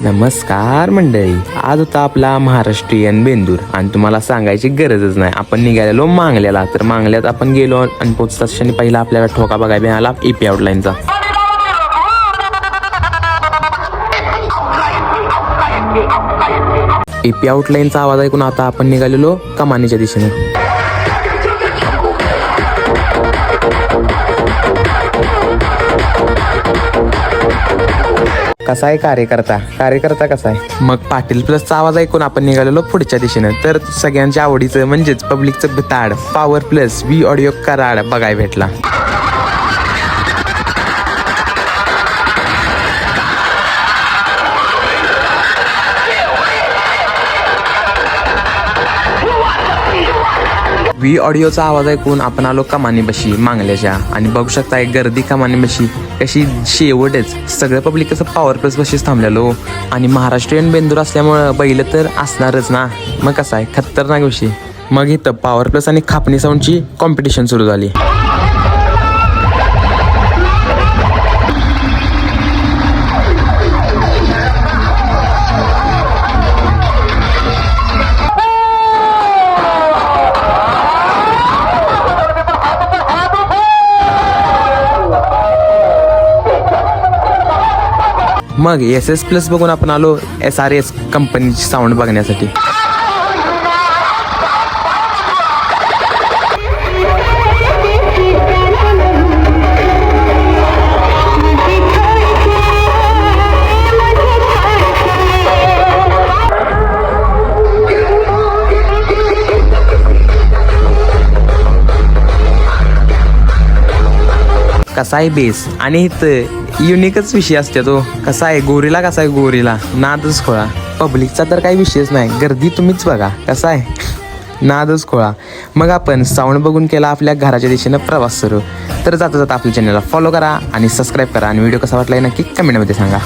नमस्कार मंडळी, आज होता आपला महाराष्ट्रीयन बेंदूर आणि तुम्हाला सांगायची गरजच नाही. आपण निघालेलो मांगल्याला. तर मांगल्यात आपण गेलो आणि पोचताच क्षणी पहिला आपल्याला ठोका बघायला मिळाला ईपी आउटलाईनचा. ईपी आउटलाईनचा आवाज ऐकून आता आपण निघालेलो कमानीच्या दिशेने. कसा आहे कार्यकर्ता कसा आहे. मग पाटील प्लसचा आवाज ऐकून आपण निघालेलो पुढच्या दिशेनं. तर सगळ्यांच्या आवडीचं म्हणजेच पब्लिकचं बिताड पॉवर प्लस वी ऑडिओ कराड बघायला भेटला. वी ऑडिओचा आवाज ऐकून आपण आलो कमानीबशी मांगल्याच्या. आणि बघू शकता एक गर्दी कमानीबशी कशी शेवटच सगळं पब्लिक कसं पॉवर प्लस बशीच थांबलेलो. आणि महाराष्ट्रीयन बेंदूर असल्यामुळं बैल तर असणारच ना. मग कसं आहे खतरनाक विषय. मग इथं पॉवर प्लस आणि खापणी साऊंडची कॉम्पिटिशन सुरू झाली. मग SS प्लस बघून आपण आलो SRS कंपनीची साऊंड बघण्यासाठी. कसा आहे बेस आणि इथं युनिकच विषय असते तो. कसा आहे गोरीला नादच खोळा. पब्लिकचा तर काही विषयच नाही, गर्दी तुम्हीच बघा. कसा आहे नादच खोळा. मग आपण साऊंड बघून केला आपल्या घराच्या दिशेनं प्रवास सुरू. तर जाता आपल्या चॅनलला फॉलो करा आणि सबस्क्राईब करा आणि व्हिडिओ कसा वाटला नक्की कमेंटमध्ये सांगा.